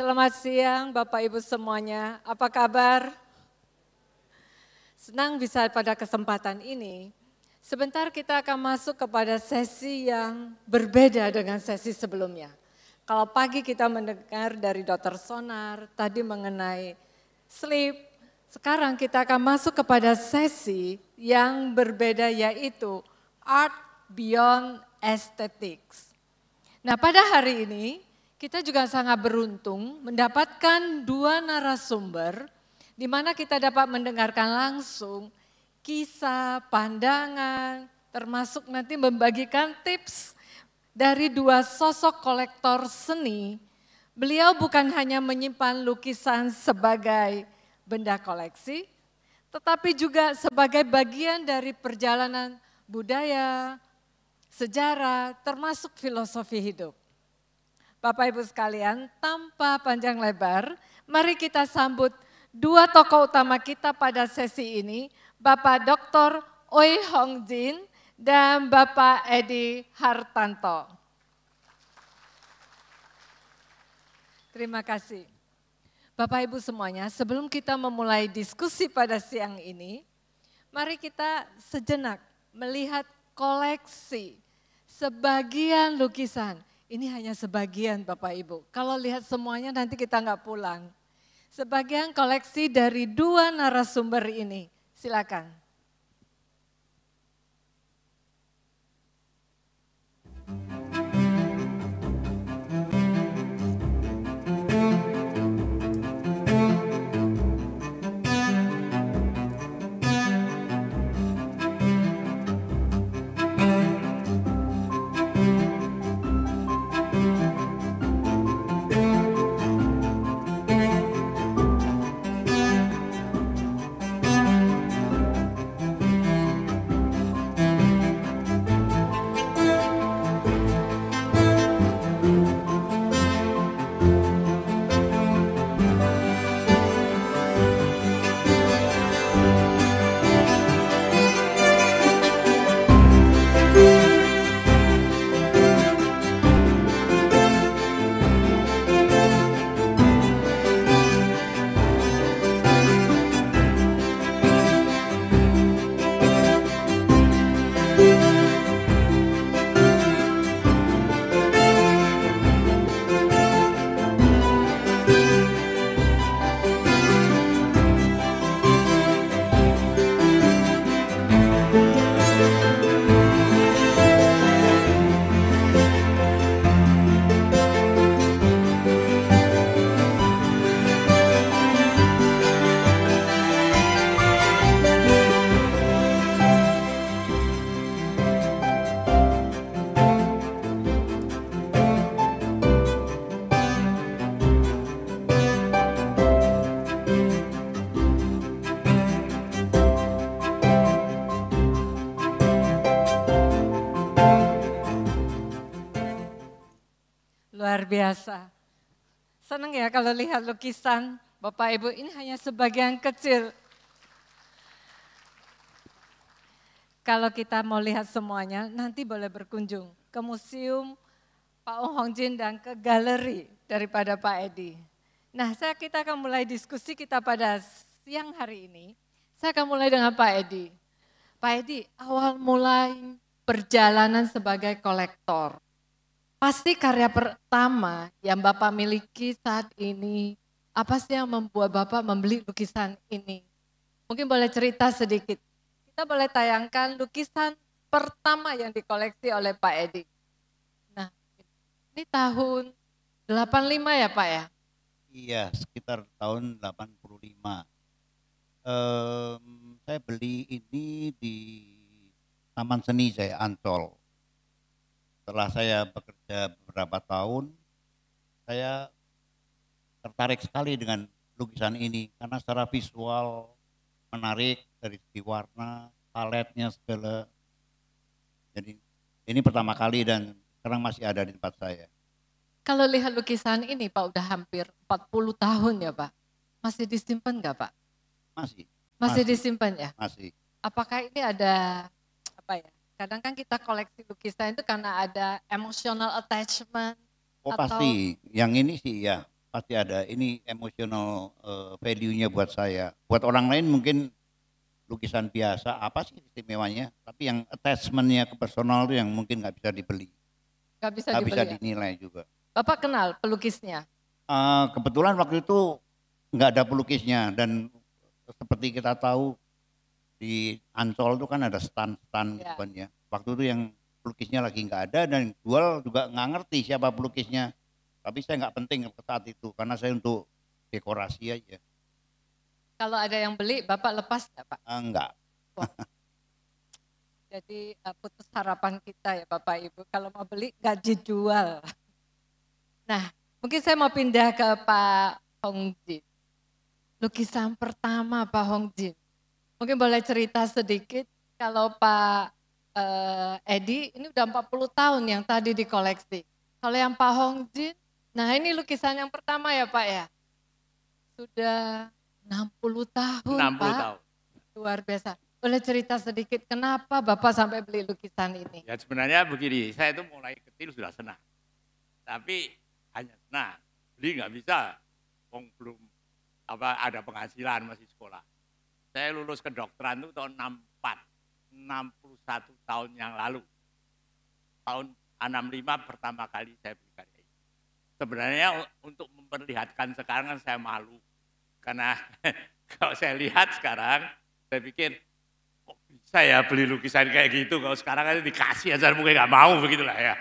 Selamat siang Bapak Ibu semuanya, apa kabar? Senang bisa pada kesempatan ini. Sebentar kita akan masuk kepada sesi yang berbeda dengan sesi sebelumnya. Kalau pagi kita mendengar dari Dr. Sonar tadi mengenai sleep, sekarang kita akan masuk kepada sesi yang berbeda yaitu Art Beyond Aesthetics. Nah pada hari ini kita juga sangat beruntung mendapatkan dua narasumber di mana kita dapat mendengarkan langsung kisah, pandangan, termasuk nanti membagikan tips dari dua sosok kolektor seni. Beliau bukan hanya menyimpan lukisan sebagai benda koleksi, tetapi juga sebagai bagian dari perjalanan budaya, sejarah, termasuk filosofi hidup. Bapak Ibu sekalian, tanpa panjang lebar, mari kita sambut dua tokoh utama kita pada sesi ini, Bapak Dr. Oi Hong Jin dan Bapak Edi Hartanto. Terima kasih. Bapak Ibu semuanya, sebelum kita memulai diskusi pada siang ini, mari kita sejenak melihat koleksi sebagian lukisan. Ini hanya sebagian Bapak Ibu, kalau lihat semuanya nanti kita nggak pulang. Sebagian koleksi dari dua narasumber ini, silakan. Luar biasa. Senang ya kalau lihat lukisan Bapak Ibu, ini hanya sebagian kecil. Kalau kita mau lihat semuanya, nanti boleh berkunjung ke museum Pak Hong Jin dan ke galeri daripada Pak Edi. Nah, kita akan mulai diskusi kita pada siang hari ini. Saya akan mulai dengan Pak Edi. Pak Edi, awal mulai perjalanan sebagai kolektor. Pasti karya pertama yang Bapak miliki saat ini, apa sih yang membuat Bapak membeli lukisan ini? Mungkin boleh cerita sedikit. Kita boleh tayangkan lukisan pertama yang dikoleksi oleh Pak Edi. Nah, ini tahun 85 ya Pak ya? Iya, sekitar tahun 85. Saya beli ini di Taman Seni Jaya Ancol. Setelah saya bekerja beberapa tahun, saya tertarik sekali dengan lukisan ini karena secara visual menarik dari segi warna, paletnya segala. Jadi ini pertama kali dan sekarang masih ada di tempat saya. Kalau lihat lukisan ini Pak udah hampir 40 tahun ya Pak. Masih disimpan nggak Pak? Masih disimpan ya? Masih. Apakah ini ada apa ya? Kadang kan kita koleksi lukisan itu karena ada emotional attachment. Oh atau... pasti, yang ini sih ya pasti ada. Ini emotional value-nya buat saya. Buat orang lain mungkin lukisan biasa, apa sih istimewanya? Tapi yang attachment-nya ke personal itu yang mungkin nggak bisa dibeli, Nggak bisa nggak bisa dibeli ya? dinilai juga. Bapak kenal pelukisnya? Kebetulan waktu itu nggak ada pelukisnya dan seperti kita tahu di Ancol itu kan ada stand-stand gitu Ya. kan ya. Waktu itu yang pelukisnya lagi nggak ada dan jual juga nggak ngerti siapa pelukisnya. Tapi saya nggak penting saat itu karena saya untuk dekorasi aja. Kalau ada yang beli, Bapak lepas nggak Pak? Enggak. Jadi putus harapan kita ya Bapak Ibu, kalau mau beli nggak dijual. Nah, mungkin saya mau pindah ke Pak Hongjin. Lukisan pertama Pak Hongjin. Mungkin boleh cerita sedikit kalau Pak Edi ini udah 40 tahun yang tadi dikoleksi. Kalau yang Pak Hongjin, nah ini lukisan yang pertama ya Pak ya. Sudah 60 tahun 60 Pak. tahun. Luar biasa. Boleh cerita sedikit kenapa Bapak sampai beli lukisan ini? Ya sebenarnya begini, saya itu mulai kecil sudah senang. Tapi hanya senang, beli nggak bisa. Wong belum ada penghasilan masih sekolah. Saya lulus kedokteran itu tahun 64, 61 tahun yang lalu. Tahun 65 pertama kali saya beli karya ini. Sebenarnya untuk memperlihatkan sekarang kan saya malu. Karena kalau saya lihat sekarang, saya pikir kok bisa ya beli lukisan kayak gitu, kalau sekarang aja dikasih aja mungkin nggak mau begitulah ya.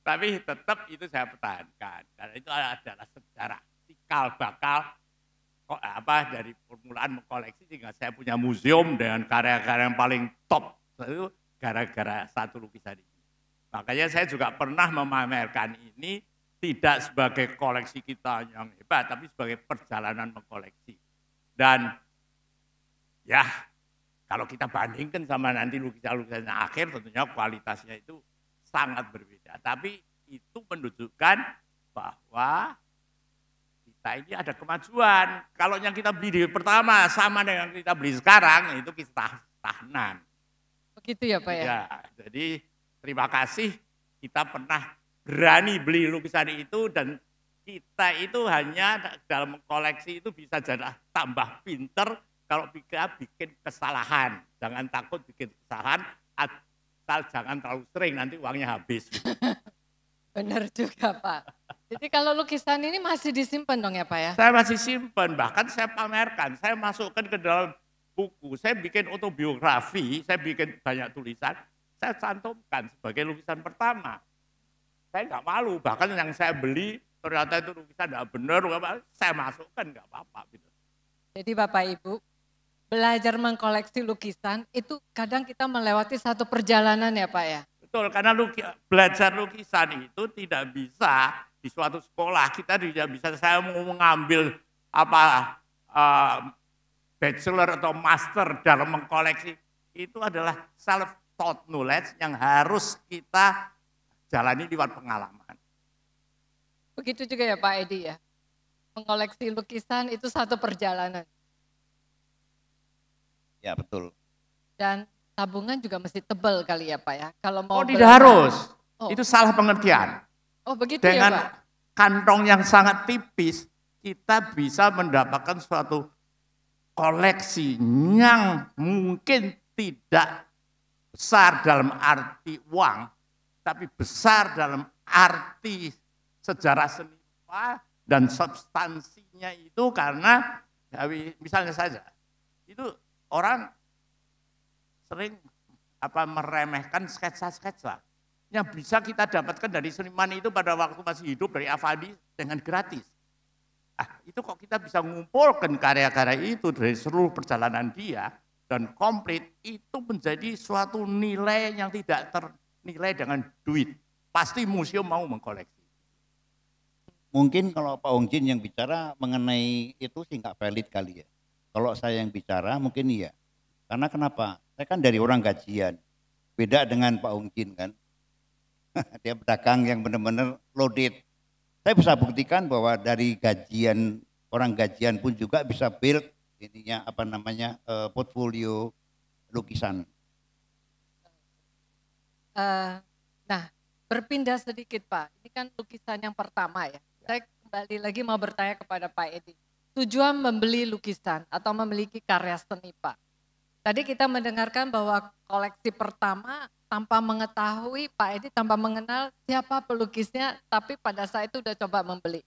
Tapi tetap itu saya pertahankan karena itu adalah sejarah cikal bakal dari permulaan mengkoleksi sehingga saya punya museum dengan karya-karya yang paling top itu gara-gara satu lukisan ini. Makanya saya juga pernah memamerkan ini tidak sebagai koleksi kita yang hebat, tapi sebagai perjalanan mengkoleksi. Dan ya, kalau kita bandingkan sama nanti lukisan-lukisan yang akhir, tentunya kualitasnya itu sangat berbeda. Tapi itu menunjukkan bahwa kita ini ada kemajuan. Kalau yang kita beli di pertama sama dengan yang kita beli sekarang, itu kita stagnan. Begitu ya Pak ya? Ya, jadi terima kasih kita pernah berani beli lukisan itu dan kita itu hanya dalam koleksi itu bisa jadi tambah pinter kalau kita bikin kesalahan. Jangan takut bikin kesalahan, asal jangan terlalu sering nanti uangnya habis. Benar juga Pak. Jadi kalau lukisan ini masih disimpan dong ya Pak ya? Saya masih simpan, bahkan saya pamerkan, saya masukkan ke dalam buku, saya bikin autobiografi, saya bikin banyak tulisan, saya cantumkan sebagai lukisan pertama. Saya nggak malu, bahkan yang saya beli ternyata itu lukisan nggak benar, saya masukkan nggak apa-apa. Gitu. Jadi Bapak Ibu, belajar mengkoleksi lukisan itu kadang kita melewati satu perjalanan ya Pak ya? Betul, karena belajar lukisan itu tidak bisa di suatu sekolah, kita tidak bisa, saya mau mengambil bachelor atau master dalam mengkoleksi, itu adalah self-taught knowledge yang harus kita jalani lewat pengalaman. Begitu juga ya Pak Edi ya? Mengoleksi lukisan itu satu perjalanan. Ya betul. Dan tabungan juga mesti tebal kali ya Pak ya? Kalau mau tidak harus, itu salah pengertian. Oh begitu dengan ya Pak? Kantong yang sangat tipis, kita bisa mendapatkan suatu koleksi yang mungkin tidak besar dalam arti uang, tapi besar dalam arti sejarah seni dan substansinya itu karena misalnya saja, itu orang sering meremehkan sketsa-sketsa yang bisa kita dapatkan dari seniman itu pada waktu masih hidup dari Avandi dengan gratis. Itu kok kita bisa mengumpulkan karya-karya itu dari seluruh perjalanan dia dan komplit, itu menjadi suatu nilai yang tidak ternilai dengan duit. Pasti museum mau mengkoleksi. Mungkin kalau Pak Hongjin yang bicara mengenai itu sih nggak valid kali ya. Kalau saya yang bicara mungkin iya. Karena kenapa? Saya kan dari orang gajian. Beda dengan Pak Hongjin kan. Dia pedagang yang benar-benar loaded. Saya bisa buktikan bahwa dari gajian, orang gajian pun juga bisa build ininya portfolio lukisan. Nah, berpindah sedikit Pak. Ini kan lukisan yang pertama ya. Saya kembali lagi mau bertanya kepada Pak Edi. Tujuan membeli lukisan atau memiliki karya seni, Pak. Tadi kita mendengarkan bahwa koleksi pertama tanpa mengetahui, Pak Edi tanpa mengenal siapa pelukisnya, tapi pada saat itu udah coba membeli.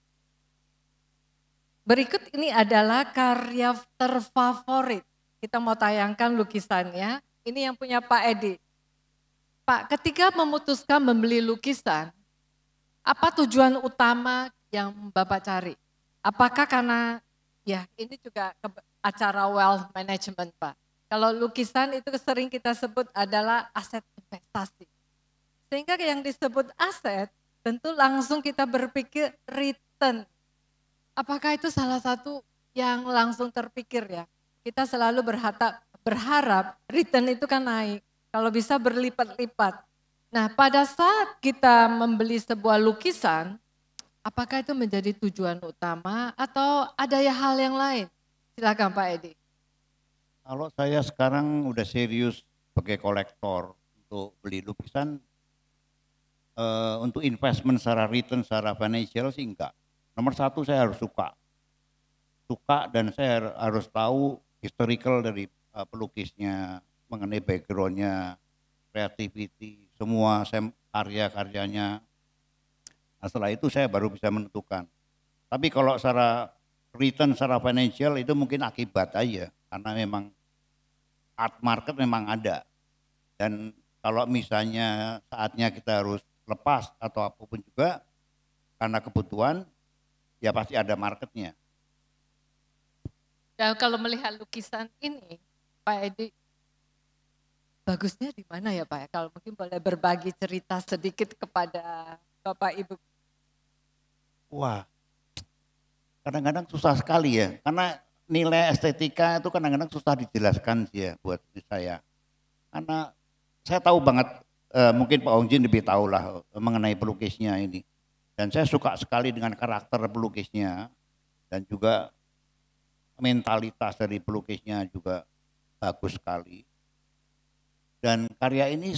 Berikut ini adalah karya terfavorit. Kita mau tayangkan lukisannya. Ini yang punya Pak Edi. Pak, ketika memutuskan membeli lukisan, apa tujuan utama yang Bapak cari? Apakah karena, ya ini juga acara wealth management, Pak. Kalau lukisan itu sering kita sebut adalah aset investasi. Sehingga yang disebut aset, tentu langsung kita berpikir return. Apakah itu salah satu yang langsung terpikir ya? Kita selalu berharap return itu kan naik. Kalau bisa berlipat-lipat. Nah, pada saat kita membeli sebuah lukisan, apakah itu menjadi tujuan utama atau ada hal yang lain? Silakan Pak Edi. Kalau saya sekarang udah serius sebagai kolektor untuk beli lukisan, untuk investment secara return, secara financial sih enggak. Nomor satu saya harus suka dan saya harus tahu historical dari pelukisnya, mengenai backgroundnya, creativity, semua karya-karyanya. Nah, setelah itu saya baru bisa menentukan. Tapi kalau secara return, secara financial itu mungkin akibat aja, karena memang art market memang ada. Dan kalau misalnya saatnya kita harus lepas atau apapun juga, karena kebutuhan, ya pasti ada marketnya. Dan kalau melihat lukisan ini, Pak Edi, bagusnya di mana ya Pak? Kalau mungkin boleh berbagi cerita sedikit kepada Bapak Ibu. Wah, kadang-kadang susah sekali ya, karena nilai estetika itu kadang-kadang susah dijelaskan sih ya buat saya. Karena saya tahu banget, mungkin Pak Ongjin lebih tahu lah mengenai pelukisnya ini. Dan saya suka sekali dengan karakter pelukisnya dan juga mentalitas dari pelukisnya juga bagus sekali. Dan karya ini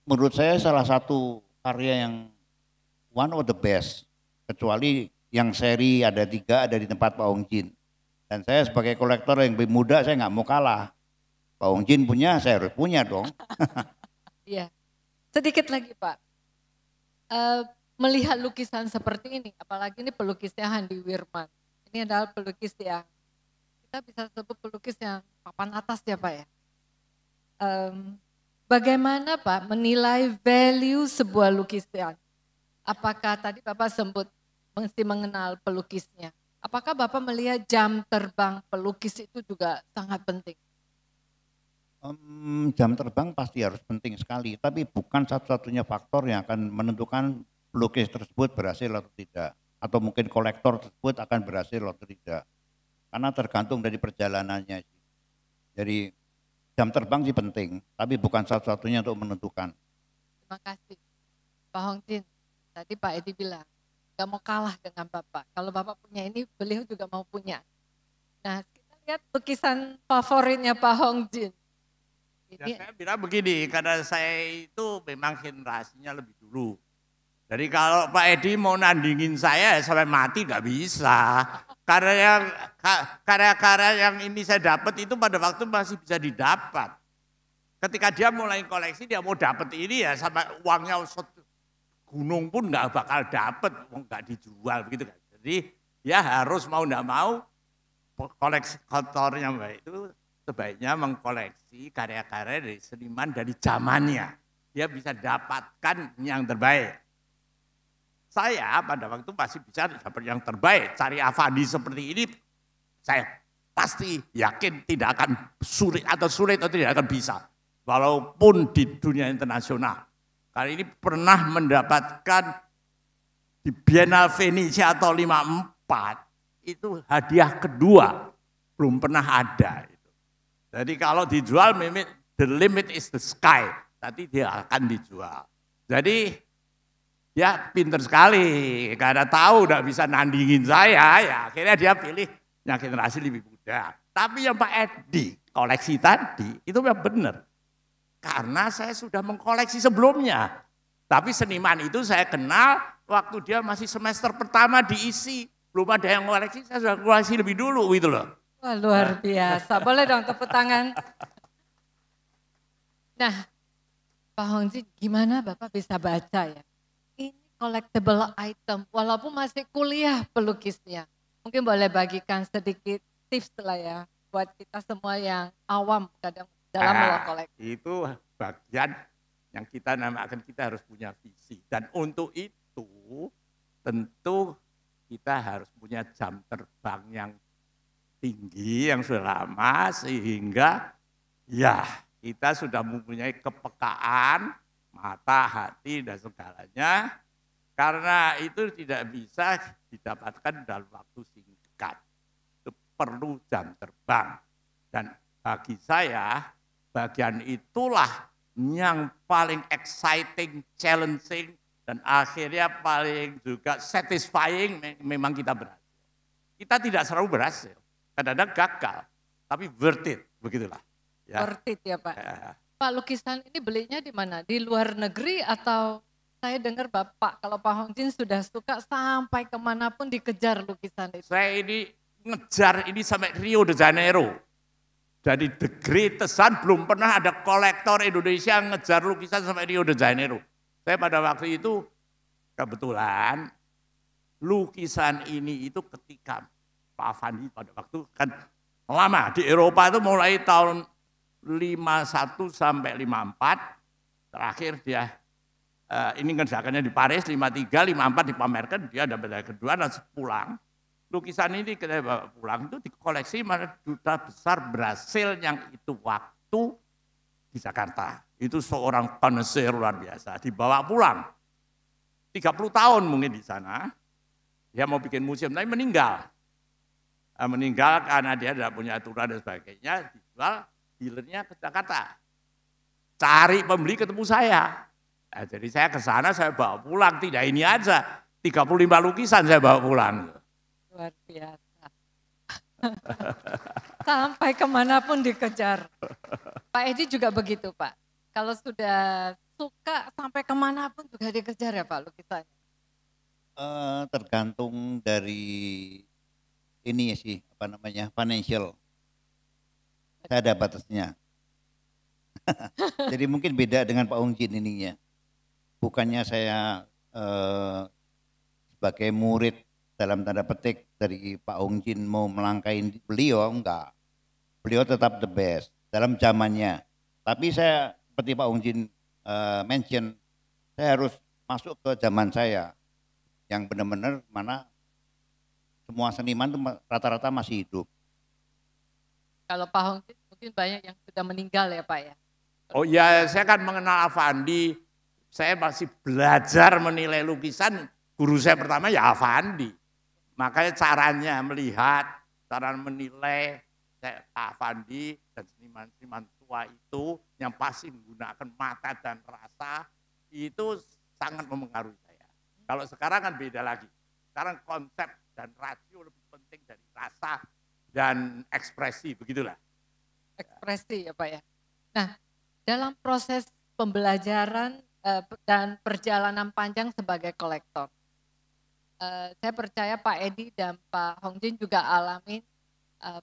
menurut saya salah satu karya yang one of the best. Kecuali yang seri ada 3 ada di tempat Pak Ongjin. Dan saya sebagai kolektor yang lebih muda saya nggak mau kalah. Pak Ongjin punya, saya harus punya dong. Iya, sedikit lagi Pak. Melihat lukisan seperti ini, apalagi ini pelukisnya Handi Wirman. Ini adalah pelukis yang, kita bisa sebut pelukis yang papan atas ya Pak ya. Bagaimana Pak menilai value sebuah lukisan? Apakah tadi Bapak sebut mesti mengenal pelukisnya? Apakah Bapak melihat jam terbang pelukis itu juga sangat penting? Jam terbang pasti harus penting sekali, tapi bukan satu-satunya faktor yang akan menentukan pelukis tersebut berhasil atau tidak. Atau mungkin kolektor tersebut akan berhasil atau tidak. Karena tergantung dari perjalanannya. Jadi jam terbang sih penting, tapi bukan satu-satunya untuk menentukan. Terima kasih. Pak Ongjin, tadi Pak Edi bilang, gak mau kalah dengan Bapak. Kalau Bapak punya ini, beliau juga mau punya. Nah, kita lihat lukisan favoritnya Pak Ongjin. Ya, saya bilang begini, karena saya itu memang generasinya lebih dulu. Jadi kalau Pak Edi mau nandingin saya sampai mati gak bisa. Karya-karya yang ini saya dapat itu pada waktu masih bisa didapat. Ketika dia mulai koleksi, dia mau dapat ini ya sampai uangnya gunung pun nggak bakal dapet, nggak dijual begitu kan. Jadi ya harus mau nggak mau koleksi kotornya Mbak itu sebaiknya mengkoleksi karya-karya dari seniman dari zamannya. Dia bisa dapatkan yang terbaik. Saya pada waktu masih bisa dapat yang terbaik. Cari Avandi seperti ini, saya pasti yakin tidak akan sulit atau tidak akan bisa. Walaupun di dunia internasional. Kali ini pernah mendapatkan di Biennale Venesia atau 54 itu hadiah kedua belum pernah ada. Jadi kalau dijual the limit is the sky, nanti dia akan dijual. Jadi ya pinter sekali karena tahu udah bisa nandingin saya, ya akhirnya dia pilih yang generasi lebih muda. Tapi yang Pak Edi koleksi tadi itu memang benar. Karena saya sudah mengkoleksi sebelumnya. Tapi seniman itu saya kenal waktu dia masih semester pertama diisi. Belum ada yang koleksi, saya sudah koleksi lebih dulu gitu loh. Wah, luar biasa. Boleh dong tepuk tangan. Nah, Pak Hongji, gimana Bapak bisa baca ya? Ini collectible item, walaupun masih kuliah pelukisnya. Mungkin boleh bagikan sedikit tips lah ya, buat kita semua yang awam kadang dalam koleksi. Itu bagian yang kita namakan, kita harus punya visi. Dan untuk itu tentu kita harus punya jam terbang yang tinggi, yang sudah lama, sehingga ya kita sudah mempunyai kepekaan, mata, hati, dan segalanya. Karena itu tidak bisa didapatkan dalam waktu singkat. Itu perlu jam terbang. Dan bagi saya, bagian itulah yang paling exciting, challenging, dan akhirnya paling juga satisfying memang kita berhasil. Kita tidak selalu berhasil, kadang-kadang gagal, tapi worth it, begitulah. Ya. Worth it ya Pak. Ya. Pak, lukisan ini belinya di mana? Di luar negeri atau saya dengar Bapak, kalau Pak Hongjin sudah suka sampai kemanapun dikejar lukisan itu? Saya ini ngejar ini sampai Rio de Janeiro. Jadi the greatest belum pernah ada kolektor Indonesia yang ngejar lukisan sampai Rio de Janeiro. Saya pada waktu itu kebetulan lukisan ini itu ketika Pak Afandi pada waktu kan lama di Eropa itu mulai tahun 51 sampai 54, terakhir dia ini ngerjakannya di Paris, 53, 54 dipamerkan, dia dapat medali kedua dan pulang. Lukisan ini kita bawa pulang itu dikoleksi mana duta besar Brasil yang itu waktu di Jakarta. Itu seorang connoisseur luar biasa, dibawa pulang. 30 tahun mungkin di sana, dia mau bikin museum, tapi meninggal. Meninggal karena dia tidak punya aturan dan sebagainya, dijual, dealernya ke Jakarta. Cari pembeli ketemu saya. Nah, jadi saya ke sana, saya bawa pulang, tidak ini aja, 35 lukisan saya bawa pulang. Luar biasa. Sampai kemanapun dikejar. Pak Edi juga begitu Pak. Kalau sudah suka sampai kemanapun juga dikejar ya Pak lukisannya? Tergantung dari ini sih, apa namanya, financial. Saya ada batasnya. Jadi mungkin beda dengan Pak Hongjin ininya. Bukannya saya sebagai murid dalam tanda petik dari Pak Hongjin mau melangkahi beliau, enggak. Beliau tetap the best dalam zamannya. Tapi saya seperti Pak Hongjin mention, saya harus masuk ke zaman saya yang benar-benar mana semua seniman itu rata-rata masih hidup. Kalau Pak Hongjin mungkin banyak yang sudah meninggal ya Pak ya? Oh ya, saya kan mengenal Afandi, saya masih belajar menilai lukisan, guru saya pertama ya Afandi. Makanya caranya melihat, cara menilai Afandi dan seniman-seniman tua itu yang pasti menggunakan mata dan rasa, itu sangat mempengaruhi saya. Kalau sekarang kan beda lagi. Sekarang konsep dan rasio lebih penting dari rasa dan ekspresi, begitulah. Ekspresi ya Pak ya. Nah, dalam proses pembelajaran dan perjalanan panjang sebagai kolektor, saya percaya Pak Edi dan Pak Hongjin juga alami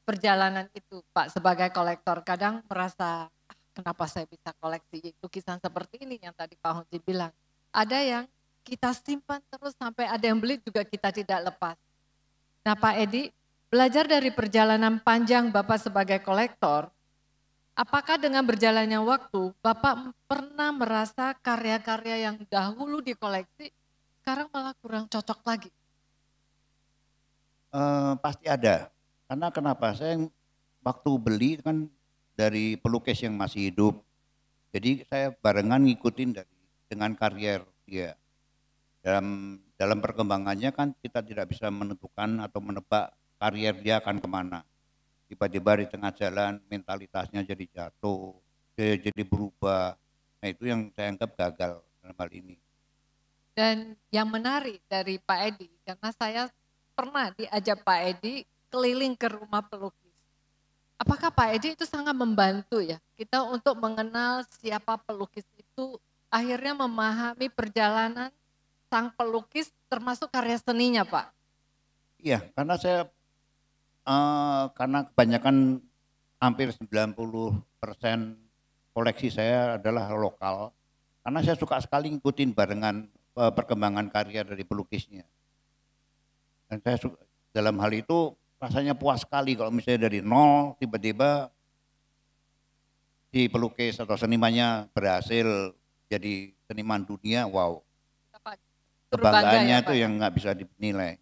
perjalanan itu Pak sebagai kolektor. Kadang merasa, kenapa saya bisa koleksi lukisan seperti ini yang tadi Pak Hongjin bilang. Ada yang kita simpan terus sampai ada yang beli juga kita tidak lepas. Nah Pak Edi, belajar dari perjalanan panjang Bapak sebagai kolektor, apakah dengan berjalannya waktu Bapak pernah merasa karya-karya yang dahulu dikoleksi sekarang malah kurang cocok lagi? Pasti ada. Karena kenapa? Saya waktu beli kan dari pelukis yang masih hidup. Jadi saya barengan ngikutin dengan karier dia. Dalam perkembangannya kan kita tidak bisa menentukan atau menebak karier dia akan kemana. Tiba-tiba di tengah jalan mentalitasnya jadi jatuh, jadi berubah. Nah itu yang saya anggap gagal dalam hal ini. Dan yang menarik dari Pak Edi, karena saya pernah diajak Pak Edi keliling ke rumah pelukis. Apakah Pak Edi itu sangat membantu ya kita untuk mengenal siapa pelukis itu, akhirnya memahami perjalanan sang pelukis termasuk karya seninya, Pak? Iya, karena saya karena kebanyakan hampir 90% koleksi saya adalah lokal. Karena saya suka sekali ngikutin barengan perkembangan karya dari pelukisnya. Dan saya suka, dalam hal itu rasanya puas sekali kalau misalnya dari nol tiba-tiba si pelukis atau senimannya berhasil jadi seniman dunia, wow. Kebanggaannya ya, itu yang nggak bisa dinilai.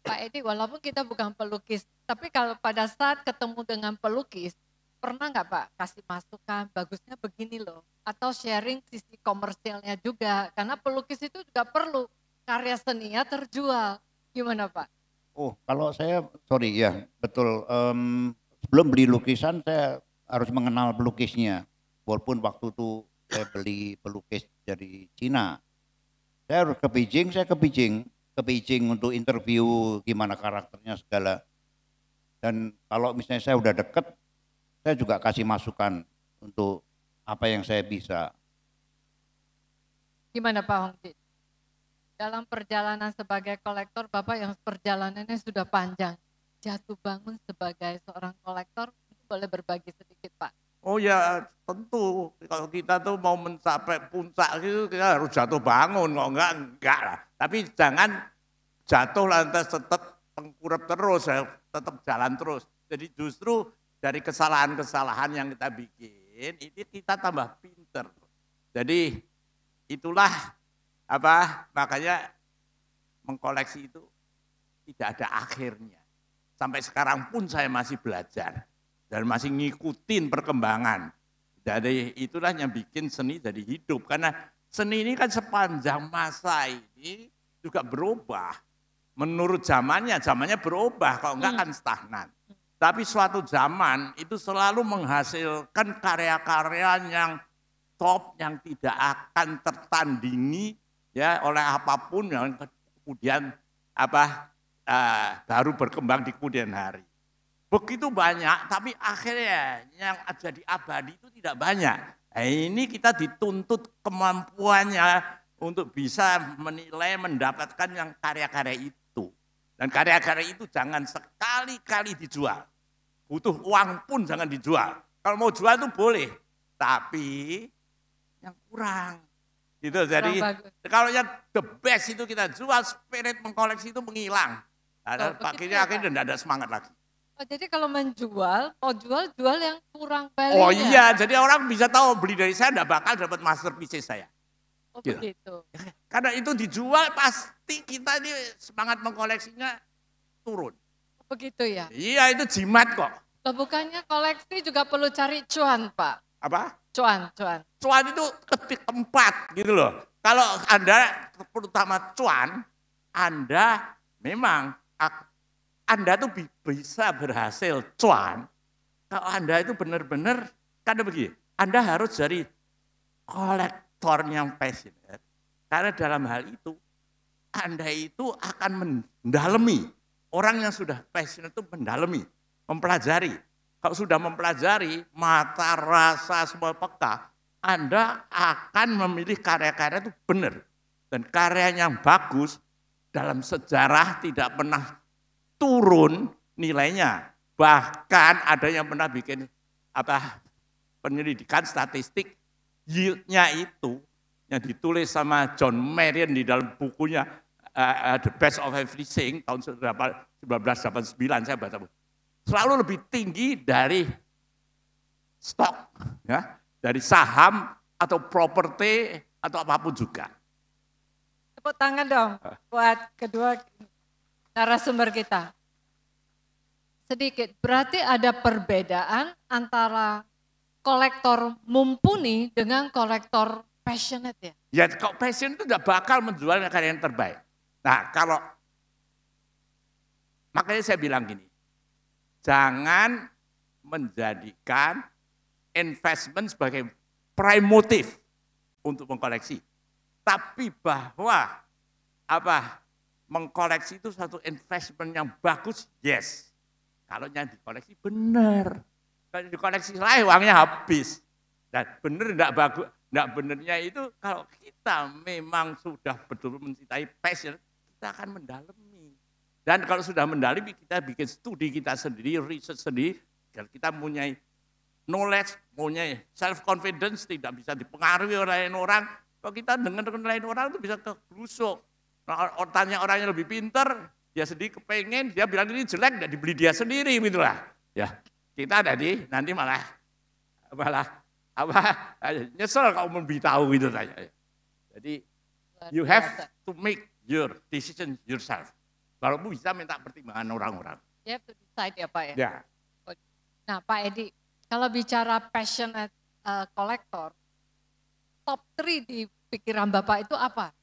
Pak Edi, walaupun kita bukan pelukis, tapi kalau pada saat ketemu dengan pelukis, pernah nggak Pak kasih masukan, bagusnya begini loh, atau sharing sisi komersialnya juga, karena pelukis itu juga perlu karya seninya terjual, gimana Pak? Oh, kalau saya, sorry ya, betul. Sebelum beli lukisan saya harus mengenal pelukisnya, walaupun waktu itu saya beli pelukis dari Cina. Saya harus ke Beijing untuk interview gimana karakternya segala. Dan kalau misalnya saya udah deket, saya juga kasih masukan untuk apa yang saya bisa. Gimana Pak Hongji? Dalam perjalanan sebagai kolektor, Bapak yang perjalanannya sudah panjang, jatuh bangun sebagai seorang kolektor, boleh berbagi sedikit Pak? Oh ya tentu, kalau kita tuh mau mencapai puncak itu kita harus jatuh bangun, kalau enggak lah. Tapi jangan jatuh lantas tetap tengkurap terus, tetap jalan terus. Jadi justru dari kesalahan-kesalahan yang kita bikin, ini kita tambah pinter. Jadi itulah makanya mengkoleksi itu tidak ada akhirnya. Sampai sekarang pun saya masih belajar dan masih ngikutin perkembangan. Jadi itulah yang bikin seni jadi hidup. Karena seni ini kan sepanjang masa ini juga berubah. Menurut zamannya berubah, kalau enggak kan stagnan. Tapi suatu zaman itu selalu menghasilkan karya-karya yang top, yang tidak akan tertandingi ya oleh apapun yang kemudian baru berkembang di kemudian hari. Begitu banyak, tapi akhirnya yang jadi abadi itu tidak banyak. Nah, ini kita dituntut kemampuannya untuk bisa menilai, mendapatkan yang karya-karya itu. Dan karya-karya itu jangan sekali-kali dijual. Butuh uang pun jangan dijual. Kalau mau jual itu boleh, tapi yang kurang. Gitu. Jadi kalau yang the best itu kita jual, spirit mengkoleksi itu menghilang. Akhirnya tidak ada semangat lagi. Oh, jadi kalau menjual, mau jual yang kurang value. Oh iya, jadi orang bisa tahu beli dari saya tidak bakal dapat masterpiece saya. Oh gitu. Begitu. Karena itu dijual pasti kita ini semangat mengkoleksinya turun. Begitu ya? Iya, itu jimat kok. Loh, bukannya koleksi juga perlu cari cuan Pak? Apa? Cuan. Cuan itu lebih tempat gitu loh. Kalau Anda terutama cuan, Anda memang Anda tuh bisa berhasil cuan kalau Anda itu benar-benar, karena begini, Anda harus jadi kolektor yang passionate. Karena dalam hal itu, Anda itu akan mendalami. Orang yang sudah passionate itu mendalami, mempelajari. Kalau sudah mempelajari, mata, rasa, semua peka, Anda akan memilih karya-karya itu benar. Dan karya yang bagus dalam sejarah tidak pernah turun nilainya. Bahkan ada yang pernah bikin penyelidikan statistik yield-nya itu yang ditulis sama John Marion di dalam bukunya The Best of Everything tahun 1989 saya baca. Selalu lebih tinggi dari stok, ya, dari saham atau properti atau apapun juga. Tepuk tangan dong buat kedua narasumber kita. Sedikit, berarti ada perbedaan antara kolektor mumpuni dengan kolektor passionate ya? Ya, kalau passion itu tidak bakal menjual karya yang terbaik. Nah, makanya saya bilang gini, jangan menjadikan investment sebagai prime motive untuk mengkoleksi. Tapi bahwa mengkoleksi itu satu investment yang bagus, yes. Kalau yang dikoleksi benar. Kalau dikoleksi lain uangnya habis. Dan benar tidak bagus. Nah benernya itu kalau kita memang sudah betul mencintai passion, kita akan mendalami. Dan kalau sudah mendalami, kita bikin studi kita sendiri, research sendiri, dan kita mempunyai knowledge, mempunyai self-confidence, tidak bisa dipengaruhi oleh lain orang. Kalau kita dengan lain orang itu bisa keblusuk. Nah, tanya orang yang lebih pintar, dia sendiri kepengen, dia bilang ini jelek, tidak dibeli dia sendiri, gitulah. Ya, kita nanti malah nyesel kalau memberitahu gitu saja. Jadi you have to make your decision yourself. Kalau bisa minta pertimbangan orang-orang. You have to decide ya Pak ya. Ya. Nah Pak Edi, kalau bicara passionate collector, top 3 di pikiran Bapak itu apa?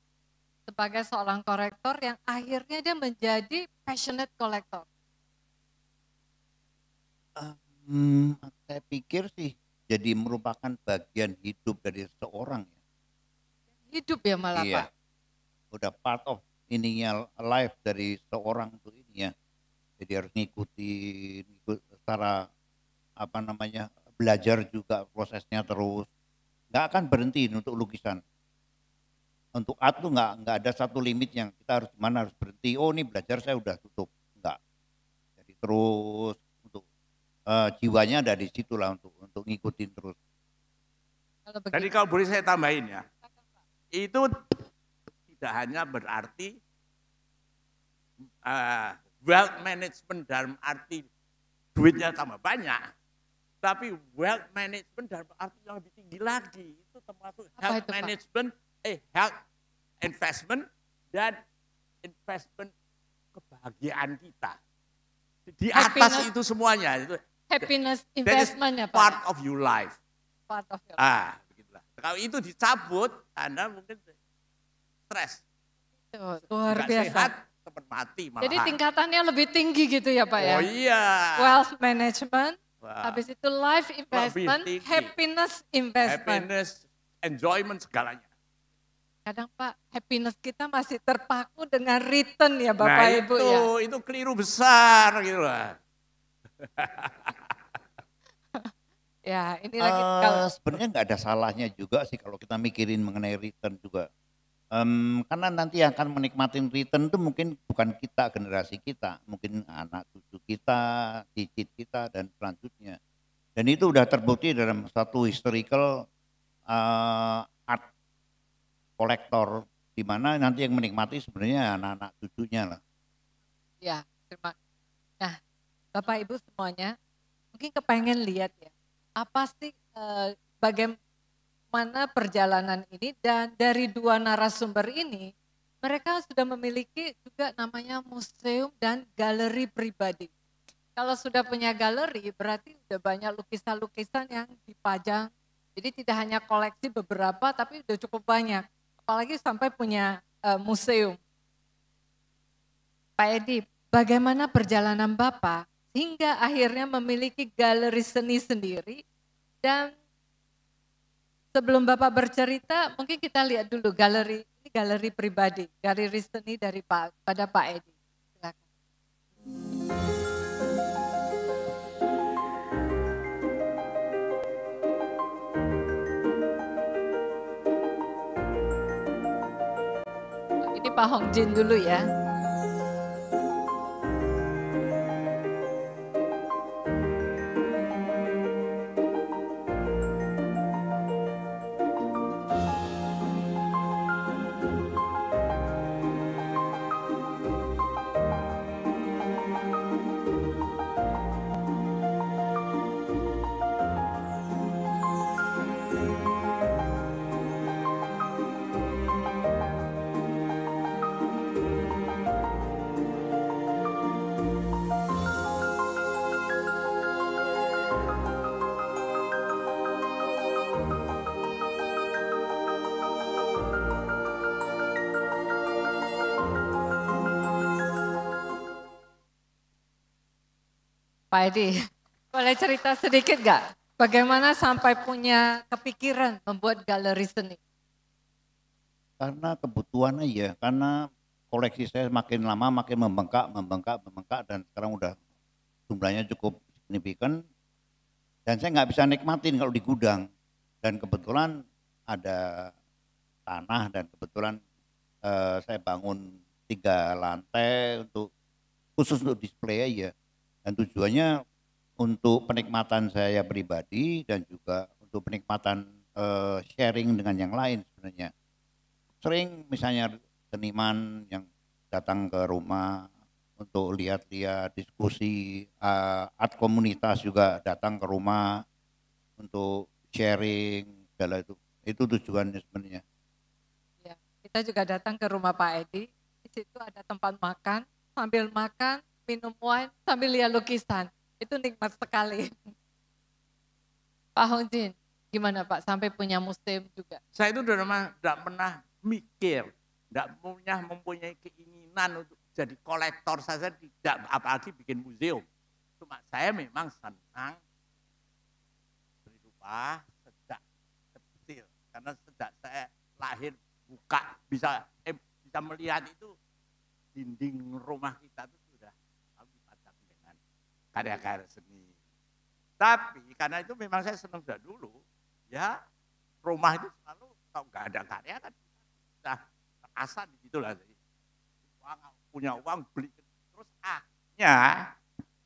Sebagai seorang kolektor yang akhirnya dia menjadi passionate collector. Saya pikir sih jadi merupakan bagian hidup dari seseorang. Hidup ya malah Iya. Pak. Udah part of ininya life dari seorang tuh ini ya. Jadi harus ikut secara belajar juga prosesnya terus. Nggak akan berhenti untuk lukisan. Untuk art tuh nggak ada satu limit yang kita harus mana harus berhenti. Oh ini belajar saya udah tutup. Enggak. Jadi terus untuk jiwanya ada di situ lah untuk ngikutin terus. Jadi kalau boleh saya tambahin ya, itu tidak hanya berarti wealth management dalam arti duitnya tambah banyak, tapi wealth management dalam arti yang lebih tinggi lagi, itu termasuk health management, health investment dan investment kebahagiaan kita. Di atas itu semuanya. Itu happiness investment ya Pak. Part of your life. Part of your life. Begitulah. Kalau itu dicabut, Anda mungkin stres. Luar biasa. Sehat, teman mati malahan. Jadi tingkatannya lebih tinggi gitu ya Pak ya. Oh iya. Wealth management, habis itu life investment, happiness investment. Happiness, enjoyment segalanya. Kadang Pak, happiness kita masih terpaku dengan return ya Bapak Ibu ya. Itu keliru besar gitu lah. Ya, ini lagi sebenarnya nggak ada salahnya juga sih kalau kita mikirin mengenai return juga. Karena nanti yang akan menikmatin return itu mungkin bukan kita, generasi kita, mungkin anak cucu kita, cicit kita dan selanjutnya. Dan itu udah terbukti dalam satu historical art kolektor, di mana nanti yang menikmati sebenarnya anak-anak cucunya lah. Ya, terima kasih. Nah, Bapak Ibu semuanya mungkin kepengen lihat ya, apa sih bagaimana perjalanan ini, dan dari 2 narasumber ini mereka sudah memiliki juga namanya museum dan galeri pribadi. Kalau sudah punya galeri berarti sudah banyak lukisan-lukisan yang dipajang, jadi tidak hanya koleksi beberapa tapi sudah cukup banyak, apalagi sampai punya museum. Pak Edi, bagaimana perjalanan Bapak hingga akhirnya memiliki galeri seni sendiri? Dan sebelum Bapak bercerita, mungkin kita lihat dulu galeri pribadi, galeri seni dari pada Pak Edi. Silakan. Ini Pak Hongjin dulu ya. Pak Edi, boleh cerita sedikit nggak? Bagaimana sampai punya kepikiran membuat galeri seni? Karena kebutuhan aja, karena koleksi saya makin lama makin membengkak dan sekarang udah jumlahnya cukup signifikan dan saya nggak bisa nikmatin kalau di gudang. Dan kebetulan ada tanah dan kebetulan saya bangun 3 lantai khusus untuk display aja. Dan tujuannya untuk penikmatan saya pribadi dan juga untuk penikmatan sharing dengan yang lain sebenarnya. Sering misalnya seniman yang datang ke rumah untuk lihat-lihat diskusi, art komunitas juga datang ke rumah untuk sharing segala itu tujuannya sebenarnya. Ya, kita juga datang ke rumah Pak Edi, di situ ada tempat makan, sambil makan, minum wine, sambil lihat lukisan, itu nikmat sekali. Pak Hongjin, gimana Pak, sampai punya museum juga? Saya itu tidak pernah mikir, tidak mempunyai keinginan untuk jadi kolektor saja, tidak, apalagi bikin museum. Cuma saya memang senang seni rupa sejak kecil, karena sejak saya lahir bisa melihat itu dinding rumah kita itu sudah dipajang dengan karya-karya seni. Tapi karena itu memang saya senang dari dulu, ya rumah itu selalu kalau nggak ada karya kan sudah terasa di situ lah. Punya uang beli terus akhirnya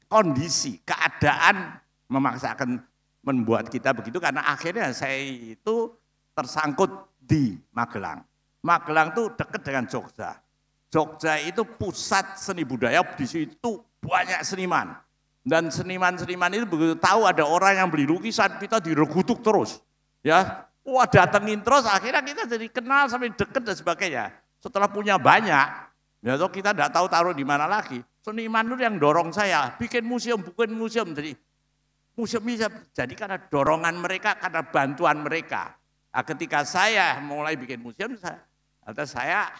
kondisi keadaan memaksakan membuat kita begitu karena akhirnya saya itu tersangkut di Magelang. Magelang itu dekat dengan Jogja. Jogja itu pusat seni budaya, di situ banyak seniman. Dan seniman-seniman itu begitu tahu ada orang yang beli lukisan, kita diregutuk terus. Ya, wah datengin terus, akhirnya kita jadi kenal sampai deket dan sebagainya. Setelah punya banyak, ya toh kita tidak tahu taruh di mana lagi. Seniman itu yang dorong saya, bikin museum. Jadi museum bisa jadi karena dorongan mereka, karena bantuan mereka. Nah, ketika saya mulai bikin museum, saya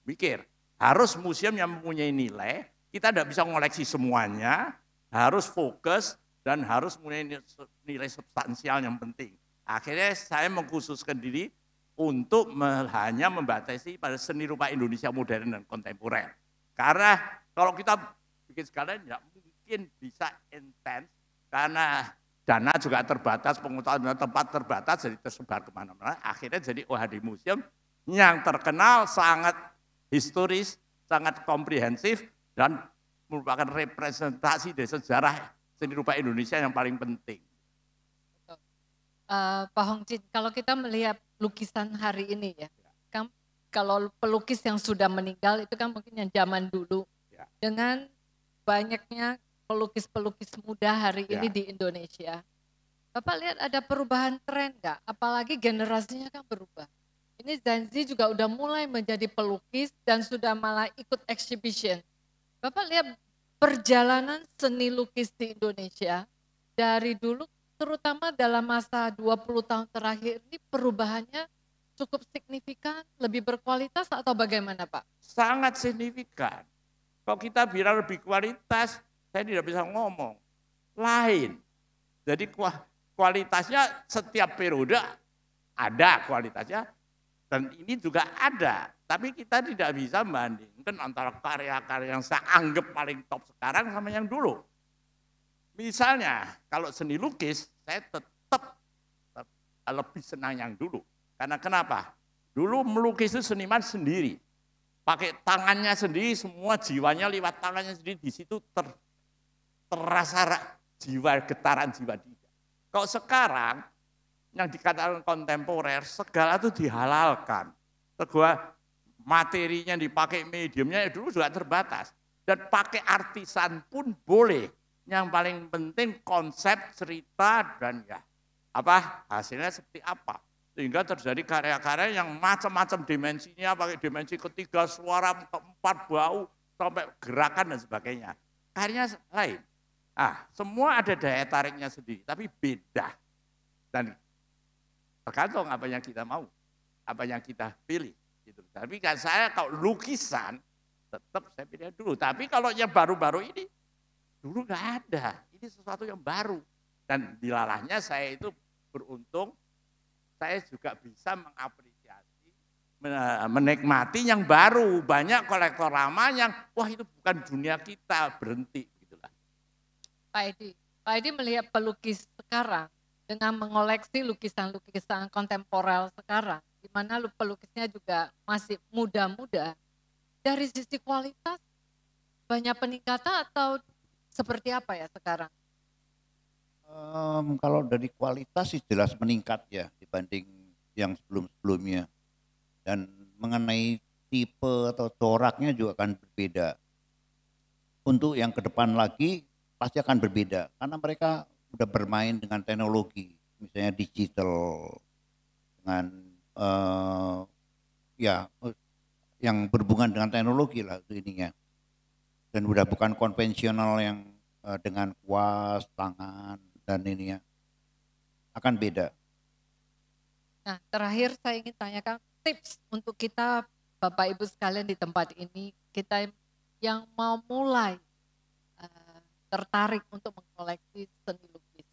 mikir, harus museum yang mempunyai nilai, kita tidak bisa mengoleksi semuanya, harus fokus dan harus mempunyai nilai substansial yang penting. Akhirnya saya mengkhususkan diri untuk hanya membatasi pada seni rupa Indonesia modern dan kontemporer. Karena kalau kita bikin sekalian tidak mungkin bisa intens, karena dana juga terbatas, pengetahuan tempat terbatas, jadi tersebar kemana-mana. Akhirnya jadi OHD Museum yang terkenal, sangat historis, sangat komprehensif, dan merupakan representasi dari sejarah seni rupa Indonesia yang paling penting. Pak Hongjin, kalau kita melihat lukisan hari ini ya, kan kalau pelukis yang sudah meninggal itu kan mungkin yang zaman dulu, ya. Dengan banyaknya pelukis-pelukis muda hari ini di Indonesia, Bapak lihat ada perubahan tren nggak? Apalagi generasinya kan berubah. Ini Zanzi juga udah mulai menjadi pelukis dan sudah malah ikut exhibition. Bapak lihat perjalanan seni lukis di Indonesia dari dulu, terutama dalam masa 20 tahun terakhir ini perubahannya cukup signifikan, lebih berkualitas atau bagaimana Pak? Sangat signifikan. Kalau kita bilang lebih kualitas, saya tidak bisa ngomong. Lain. Jadi kualitasnya setiap periode ada kualitasnya, dan ini juga ada. Tapi kita tidak bisa membandingkan antara karya-karya yang saya anggap paling top sekarang sama yang dulu. Misalnya, kalau seni lukis, saya tetap lebih senang yang dulu. Karena kenapa? Dulu melukis itu seniman sendiri. Pakai tangannya sendiri, semua jiwanya lewat tangannya sendiri. Di situ terasa getaran jiwa dia. Kalau sekarang, yang dikatakan kontemporer, segala itu dihalalkan. Segala materinya dipakai, mediumnya dulu juga terbatas. Dan pakai artisan pun boleh. Yang paling penting konsep, cerita, dan hasilnya seperti apa. Sehingga terjadi karya-karya yang macam-macam dimensinya, pakai dimensi ketiga, suara, keempat, bau, sampai gerakan dan sebagainya. Karyanya lain. Semua ada daya tariknya sendiri, tapi beda. Dan tergantung apa yang kita mau, apa yang kita pilih. Gitu. Tapi kan saya kalau lukisan, tetap saya pilih dulu. Tapi kalau yang baru-baru ini, dulu nggak ada, ini sesuatu yang baru. Dan dilalahnya saya itu beruntung, saya juga bisa mengapresiasi, menikmati yang baru. Banyak kolektor lama yang, wah itu bukan dunia kita, berhenti. Begitulah. Pak Edi melihat pelukis sekarang, dengan mengoleksi lukisan-lukisan kontemporer sekarang, di mana pelukisnya juga masih muda-muda, dari sisi kualitas banyak peningkatan atau seperti apa ya sekarang? Kalau dari kualitas sih jelas meningkat ya dibanding yang sebelum-sebelumnya. Dan mengenai tipe atau coraknya juga akan berbeda. Untuk yang ke depan lagi pasti akan berbeda karena mereka sudah bermain dengan teknologi, misalnya digital dengan ya yang berhubungan dengan teknologi lah itu ininya. Dan udah bukan konvensional yang dengan kuas, tangan dan ini ya akan beda. Nah, terakhir saya ingin tanyakan tips untuk kita Bapak Ibu sekalian di tempat ini, kita yang mau mulai tertarik untuk mengkoleksi seni lukis.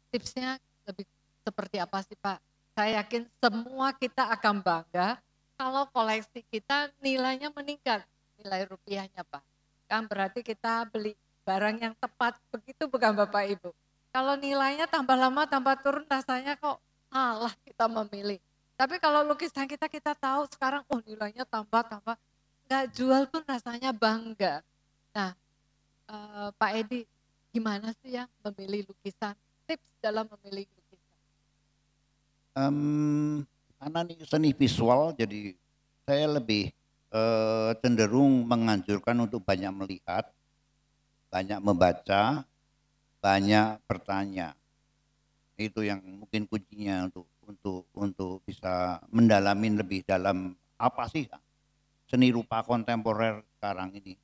Tipsnya lebih seperti apa sih Pak? Saya yakin semua kita akan bangga kalau koleksi kita nilainya meningkat, nilai rupiahnya Pak. Kan berarti kita beli barang yang tepat, begitu bukan Bapak Ibu? Kalau nilainya tambah lama tambah turun rasanya kok malah kita memilih. Tapi kalau lukisan kita tahu sekarang nilainya tambah, nggak jual pun rasanya bangga. Nah Pak Edi, gimana sih ya memilih lukisan? Tips dalam memilih lukisan. Karena ini seni visual jadi saya lebih cenderung menganjurkan untuk banyak melihat, banyak membaca, banyak bertanya. Itu yang mungkin kuncinya untuk bisa mendalami lebih dalam apa sih seni rupa kontemporer sekarang ini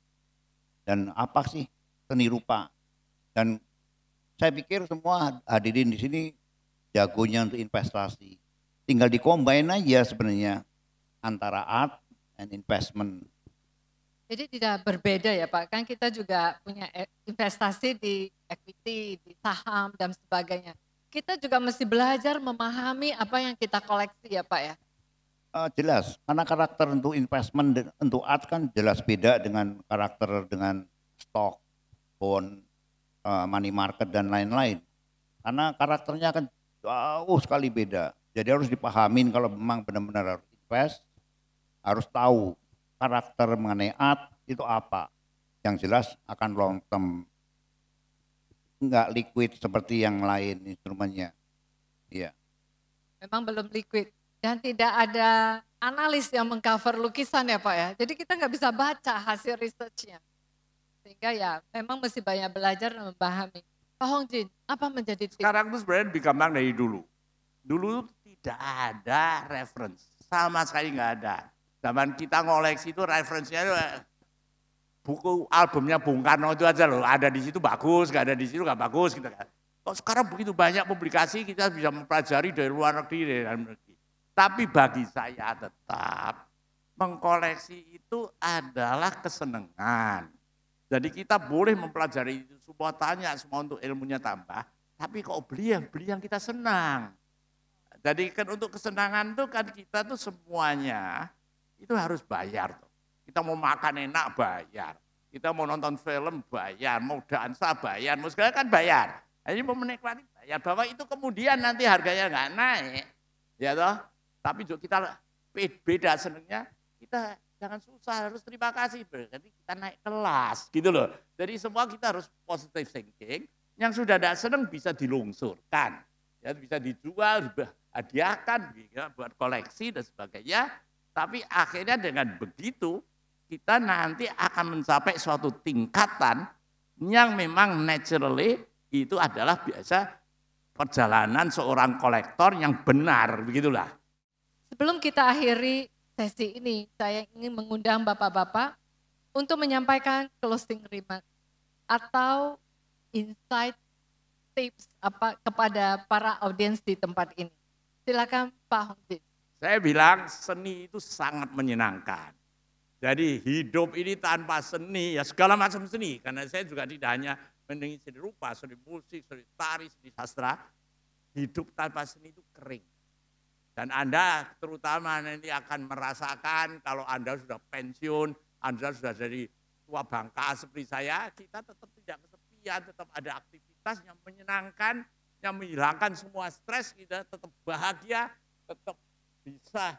dan apa sih seni rupa. Dan saya pikir semua hadirin di sini jagonya untuk investasi. Tinggal dikombin aja sebenarnya antara art and investment. Jadi tidak berbeda ya Pak, kan kita juga punya investasi di equity, di saham dan sebagainya. Kita juga mesti belajar memahami apa yang kita koleksi ya Pak ya. Jelas, karena karakter untuk investment, untuk art kan jelas beda dengan karakter dengan stock, bond, money market dan lain-lain. Karena karakternya kan jauh sekali beda. Jadi harus dipahamin kalau memang benar-benar harus invest, harus tahu karakter mengenai art itu apa. Yang jelas akan long term, enggak liquid seperti yang lain instrumennya. Iya. Memang belum liquid dan tidak ada analis yang mengcover lukisan ya Pak ya. Jadi kita nggak bisa baca hasil researchnya. Sehingga ya memang mesti banyak belajar dan memahami. Pak Hongjin, apa menjadi tips? Sekarang itu sebenarnya lebih gampang dari dulu. Dulu tidak ada reference, sama sekali nggak ada. Zaman kita ngoleksi itu referensinya buku albumnya Bung Karno itu aja loh, ada di situ bagus, nggak ada di situ nggak bagus gitu kan. Kok sekarang begitu banyak publikasi kita bisa mempelajari dari luar negeri, dari dalam negeri. Tapi bagi saya tetap mengkoleksi itu adalah kesenangan. Jadi kita boleh mempelajari itu semua, tanya semua untuk ilmunya tambah, tapi kok beli yang kita senang. Jadi kan untuk kesenangan tuh kan kita tuh semuanya itu harus bayar tuh. Kita mau makan enak bayar, kita mau nonton film bayar, mau dansa bayar, mau segala kan bayar. Jadi mau menikmati bayar, bahwa itu kemudian nanti harganya nggak naik, ya toh. Tapi juga kita beda senangnya, kita jangan susah, harus terima kasih, berarti kita naik kelas gitu loh. Jadi semua kita harus positive thinking, yang sudah tidak senang bisa dilungsurkan, ya bisa dijual, dihadiahkan, ya, buat koleksi dan sebagainya. Tapi akhirnya dengan begitu kita nanti akan mencapai suatu tingkatan yang memang naturally itu adalah biasa perjalanan seorang kolektor yang benar, begitulah. Sebelum kita akhiri sesi ini, saya ingin mengundang Bapak-Bapak untuk menyampaikan closing remark atau insight tips apa kepada para audiens di tempat ini. Silakan Pak Hongjin. Saya bilang seni itu sangat menyenangkan. Jadi hidup ini tanpa seni, ya segala macam seni. Karena saya juga tidak hanya mendengi seni rupa, seni musik, seni tari, seni sastra. Hidup tanpa seni itu kering. Dan Anda terutama nanti akan merasakan kalau Anda sudah pensiun, Anda sudah jadi tua bangka seperti saya, kita tetap tidak kesepian, tetap ada aktivitas yang menyenangkan yang menghilangkan semua stres, kita tetap bahagia, tetap bisa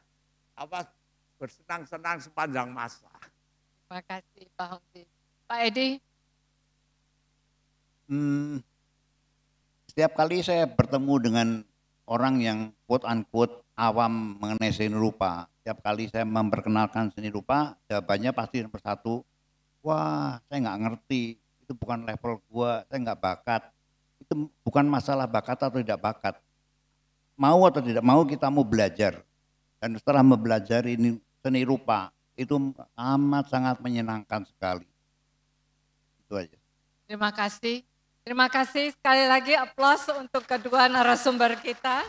bersenang-senang sepanjang masa. Terima kasih Pak Hongki. Pak Edi? Setiap kali saya bertemu dengan orang yang quote unquote awam mengenai seni rupa, setiap kali saya memperkenalkan seni rupa, jawabannya pasti nomor satu, wah saya nggak ngerti, itu bukan level gua, saya nggak bakat. Itu bukan masalah bakat atau tidak bakat. Mau atau tidak mau kita mau belajar. Dan setelah belajar ini seni rupa, itu amat sangat menyenangkan sekali. Itu aja. Terima kasih. Terima kasih sekali lagi aplaus untuk kedua narasumber kita.